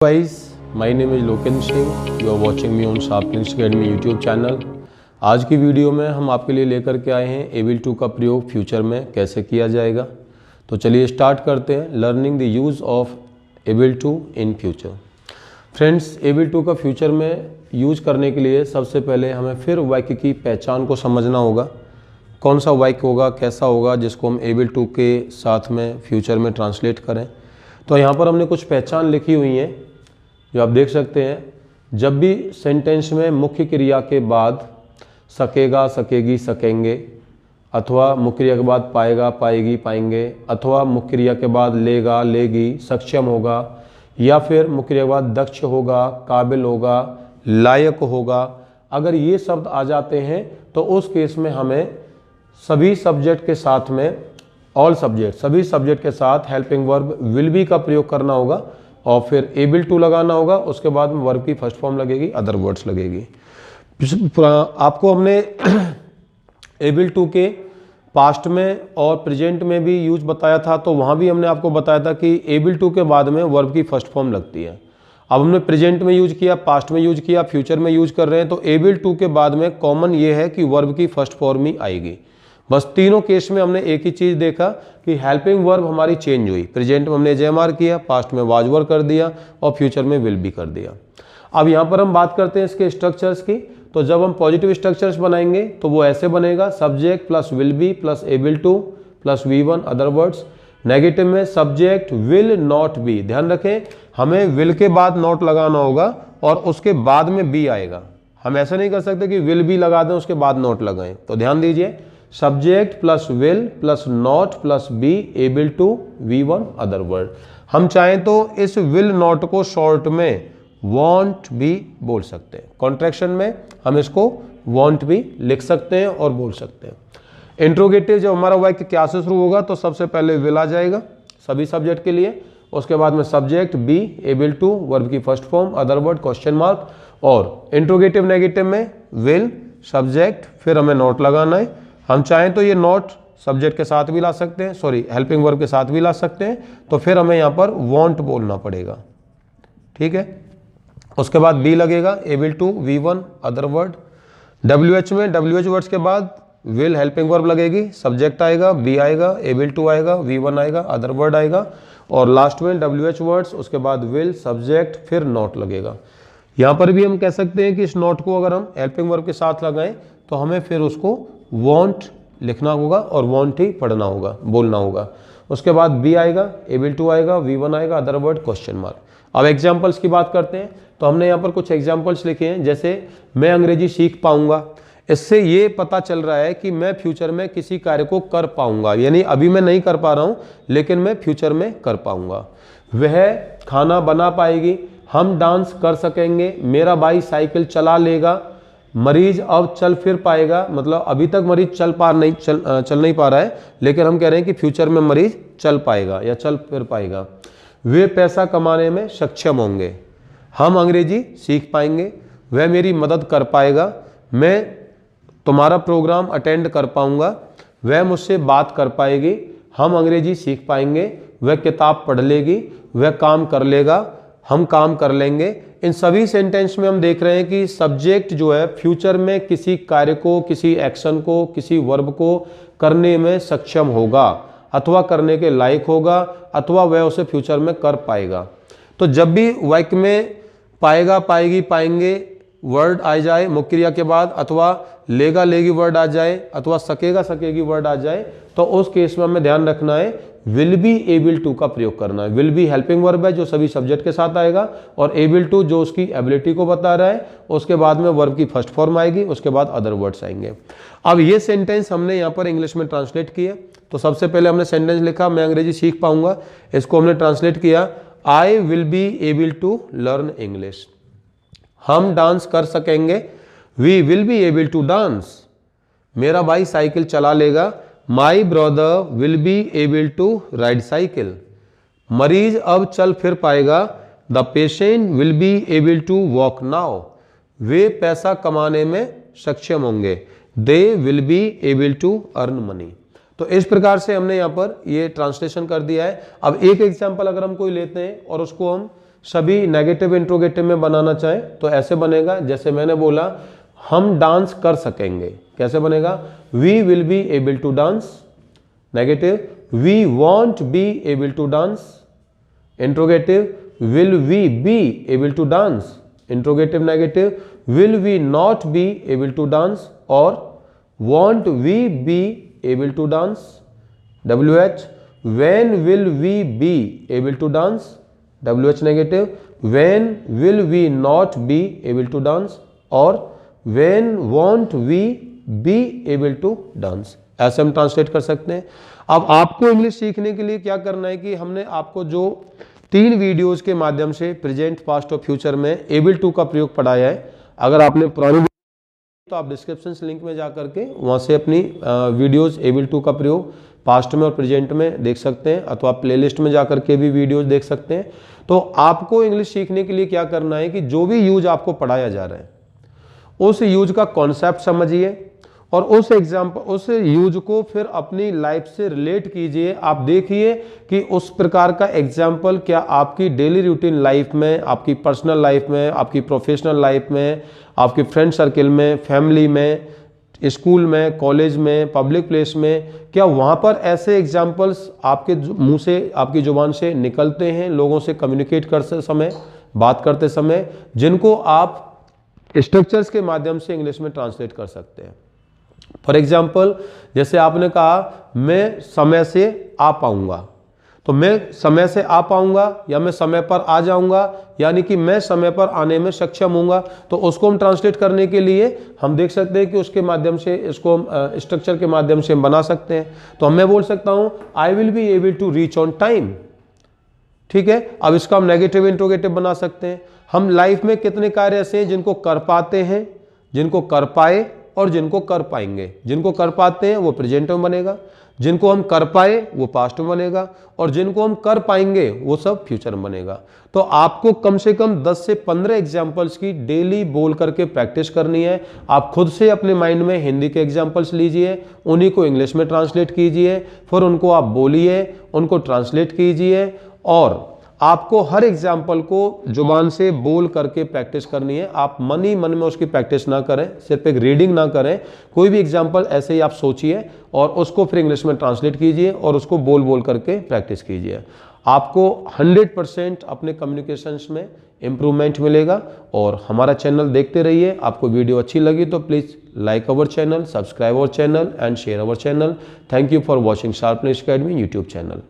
Guys, my name is Lokendra Singh. You are watching me on sharpenings academy YouTube channel. आज की video में हम आपके लिए लेकर के आए हैं एबल टू का प्रयोग फ्यूचर में कैसे किया जाएगा। तो चलिए स्टार्ट करते हैं learning the use of able to in future. Friends, able to का फ्यूचर में यूज करने के लिए सबसे पहले हमें फिर वाक्य की पहचान को समझना होगा। कौन सा वाक्य होगा, कैसा होगा, जिसको हम एबल टू के साथ में फ्यूचर में ट्रांसलेट करें। तो यहाँ पर हमने कुछ पहचान लिखी हुई हैं जो आप देख सकते हैं। जब भी सेंटेंस में मुख्य क्रिया के बाद सकेगा, सकेगी, सकेंगे, अथवा मुख्य क्रिया के बाद पाएगा, पाएगी, पाएंगे, अथवा मुख्य क्रिया के बाद लेगा, लेगी, सक्षम होगा, या फिर मुख्य क्रिया के बाद दक्ष होगा, काबिल होगा, लायक होगा, अगर ये शब्द आ जाते हैं तो उस केस में हमें सभी सब्जेक्ट के साथ में सभी सब्जेक्ट के साथ हेल्पिंग वर्ब विल बी का प्रयोग करना होगा और फिर एबल टू लगाना होगा। उसके बाद में वर्ब की फर्स्ट फॉर्म लगेगी, अदर वर्ड्स लगेगी। आपको हमने एबल टू के पास्ट में और प्रेजेंट में भी यूज बताया था, तो वहाँ भी हमने आपको बताया था कि एबल टू के बाद में वर्ब की फर्स्ट फॉर्म लगती है। अब हमने प्रेजेंट में यूज किया, पास्ट में यूज किया, फ्यूचर में यूज कर रहे हैं, तो एबल टू के बाद में कॉमन ये है कि वर्ब की फर्स्ट फॉर्म ही आएगी। बस तीनों केस में हमने एक ही चीज़ देखा कि हेल्पिंग वर्ब हमारी चेंज हुई। प्रेजेंट में हमने जेएमआर किया, पास्ट में वाज वर कर दिया और फ्यूचर में विल बी कर दिया। अब यहाँ पर हम बात करते हैं इसके स्ट्रक्चर्स की। तो जब हम पॉजिटिव स्ट्रक्चर्स बनाएंगे तो वो ऐसे बनेगा, subject plus will be plus able two plus V1 other words. Negative में सब्जेक्ट विल नॉट बी, ध्यान रखें हमें विल के बाद नॉट लगाना होगा और उसके बाद में बी आएगा। हम ऐसा नहीं कर सकते कि विल बी लगा दें उसके बाद नॉट लगाएं। तो ध्यान दीजिए, subject plus will plus not plus be able to V1 other word. हम चाहें तो इस विल नॉट को शॉर्ट में वॉन्ट भी बोल सकते हैं। कॉन्ट्रैक्शन में हम इसको वॉन्ट भी लिख सकते हैं और बोल सकते हैं। इंट्रोगेटिव जब हमारा वाक्य क्या से शुरू होगा तो सबसे पहले विल आ जाएगा सभी सब्जेक्ट के लिए। उसके बाद में subject be able to verb की first form other word question mark. और इंट्रोगेटिव नेगेटिव में विल सब्जेक्ट फिर हमें नॉट लगाना है। हम चाहें तो ये नॉट सब्जेक्ट के साथ भी ला सकते हैं, हेल्पिंग वर्ब के साथ भी ला सकते हैं। तो फिर हमें यहाँ पर वॉन्ट बोलना पड़ेगा, ठीक है। उसके बाद बी लगेगा able to V1 other word. WH में WH वर्ड्स के बाद विल हेल्पिंग वर्ब लगेगी, सब्जेक्ट आएगा, बी आएगा, एबल टू आएगा, V1 आएगा, अदर वर्ड आएगा और लास्ट में WH वर्ड्स, उसके बाद विल सब्जेक्ट फिर नॉट लगेगा। यहाँ पर भी हम कह सकते हैं कि इस नॉट को अगर हम हेल्पिंग वर्ब के साथ लगाएं तो हमें फिर उसको वॉन्ट लिखना होगा और वॉन्ट ही पढ़ना होगा, बोलना होगा। उसके बाद बी आएगा, एबल टू आएगा, V1 आएगा, अदर वर्ड क्वेश्चन मार्क। अब एग्जाम्पल्स की बात करते हैं। तो हमने यहाँ पर कुछ एग्जाम्पल्स लिखे हैं, जैसे मैं अंग्रेजी सीख पाऊंगा। इससे ये पता चल रहा है कि मैं फ्यूचर में किसी कार्य को कर पाऊंगा, यानी अभी मैं नहीं कर पा रहा हूँ लेकिन मैं फ्यूचर में कर पाऊंगा। वह खाना बना पाएगी, हम डांस कर सकेंगे, मेरा भाई साइकिल चला लेगा, मरीज अब चल फिर पाएगा, मतलब अभी तक मरीज चल नहीं पा रहा है लेकिन हम कह रहे हैं कि फ्यूचर में मरीज चल पाएगा या चल फिर पाएगा। वे पैसा कमाने में सक्षम होंगे, हम अंग्रेजी सीख पाएंगे, वह मेरी मदद कर पाएगा, मैं तुम्हारा प्रोग्राम अटेंड कर पाऊंगा, वह मुझसे बात कर पाएगी, हम अंग्रेजी सीख पाएंगे, वह किताब पढ़ लेगी, वह काम कर लेगा, हम काम कर लेंगे। इन सभी सेंटेंस में हम देख रहे हैं कि सब्जेक्ट जो है फ्यूचर में किसी कार्य को, किसी एक्शन को, किसी वर्ब को करने में सक्षम होगा अथवा करने के लायक होगा अथवा वह उसे फ्यूचर में कर पाएगा। तो जब भी वाक्य में पाएगा, पाएगी, पाएंगे वर्ड आ जाए मुख्य क्रिया के बाद, अथवा लेगा, लेगी वर्ड आ जाए, अथवा सकेगा, सकेगी वर्ड आ जाए, तो उस केस में हमें ध्यान रखना है विल बी एबल टू का प्रयोग करना है। विल बी हेल्पिंग वर्ब है जो सभी सब्जेक्ट के साथ आएगा और एबल टू जो उसकी एबिलिटी को बता रहा है। उसके बाद में वर्ब की फर्स्ट फॉर्म आएगी, उसके बाद अदर वर्ड्स आएंगे। अब ये सेंटेंस हमने यहाँ पर इंग्लिश में ट्रांसलेट किए। तो सबसे पहले हमने सेंटेंस लिखा मैं अंग्रेजी सीख पाऊंगा, इसको हमने ट्रांसलेट किया I will be able to learn English. हम डांस कर सकेंगे, we will be able to dance. मेरा भाई साइकिल चला लेगा, my brother will be able to ride cycle. मरीज अब चल फिर पाएगा, the patient will be able to walk now. वे पैसा कमाने में सक्षम होंगे, they will be able to earn money. तो इस प्रकार से हमने यहाँ पर ये ट्रांसलेशन कर दिया है। अब एक एग्जाम्पल अगर हम कोई लेते हैं और उसको हम सभी नेगेटिव इंट्रोगेटिव में बनाना चाहें तो ऐसे बनेगा, जैसे मैंने बोला हम डांस कर सकेंगे, कैसे बनेगा? We will be able to dance. Negative, we won't be able to dance. Interrogative, will we be able to dance. Interrogative negative, will we not be able to dance और won't we be able to dance. WH, when will we be able to dance? WH negative, when will we not be able to dance और when won't we be able to dance। ऐसे हम translate कर सकते हैं। अब आपको English सीखने के लिए क्या करना है कि हमने आपको जो 3 वीडियोस के माध्यम से प्रेजेंट, पास्ट और फ्यूचर में एबल टू का प्रयोग पढ़ाया है। अगर आपने पुरानी तो आप डिस्क्रिप्शन लिंक में जा करके वहाँ से अपनी वीडियोस एबल टू का प्रयोग पास्ट में और प्रेजेंट में देख सकते हैं, अथवा प्लेलिस्ट में जाकर के भी वीडियोस देख सकते हैं। तो आपको इंग्लिश सीखने के लिए क्या करना है कि जो भी यूज आपको पढ़ाया जा रहा है उस यूज का कॉन्सेप्ट समझिए और उस यूज को फिर अपनी लाइफ से रिलेट कीजिए। आप देखिए कि उस प्रकार का एग्जाम्पल क्या आपकी डेली रूटीन लाइफ में, आपकी पर्सनल लाइफ में, आपकी प्रोफेशनल लाइफ में, आपके फ्रेंड सर्किल में, फैमिली में, स्कूल में, कॉलेज में, पब्लिक प्लेस में, क्या वहाँ पर ऐसे एग्जाम्पल्स आपके मुंह से, आपकी जुबान से निकलते हैं लोगों से कम्युनिकेट करते समय, बात करते समय, जिनको आप स्ट्रक्चर्स के माध्यम से इंग्लिश में ट्रांसलेट कर सकते हैं। फॉर एग्जाम्पल, जैसे आपने कहा मैं समय से आ पाऊंगा, तो मैं समय से आ पाऊंगा या मैं समय पर आ जाऊंगा, यानी कि मैं समय पर आने में सक्षम हूंगा। तो उसको हम ट्रांसलेट करने के लिए हम देख सकते हैं कि उसके माध्यम से, इसको हम स्ट्रक्चर के माध्यम से हम बना सकते हैं। तो मैं बोल सकता हूं I will be able to reach on time. ठीक है, अब इसका हम नेगेटिव इंट्रोगेटिव बना सकते हैं। हम लाइफ में कितने कार्य ऐसे हैं जिनको कर पाते हैं, जिनको कर पाए और जिनको कर पाएंगे। जिनको कर पाते हैं वो प्रेजेंट में बनेगा, जिनको हम कर पाए वो पास्ट में बनेगा और जिनको हम कर पाएंगे वो सब फ्यूचर में बनेगा। तो आपको कम से कम 10 से 15 एग्जाम्पल्स की डेली बोल करके प्रैक्टिस करनी है। आप खुद से अपने माइंड में हिंदी के एग्जाम्पल्स लीजिए, उन्हीं को इंग्लिश में ट्रांसलेट कीजिए, फिर उनको आप बोलिए, उनको ट्रांसलेट कीजिए और आपको हर एग्जाम्पल को जुबान से बोल करके प्रैक्टिस करनी है। आप मन ही मन में उसकी प्रैक्टिस ना करें, सिर्फ एक रीडिंग ना करें। कोई भी एग्जाम्पल ऐसे ही आप सोचिए और उसको फिर इंग्लिश में ट्रांसलेट कीजिए और उसको बोल बोल करके प्रैक्टिस कीजिए। आपको 100% अपने कम्युनिकेशंस में इम्प्रूवमेंट मिलेगा। और हमारा चैनल देखते रहिए। आपको वीडियो अच्छी लगी तो please like our channel, subscribe our channel and share our channel. Thank you for watching sharpness academy YouTube channel.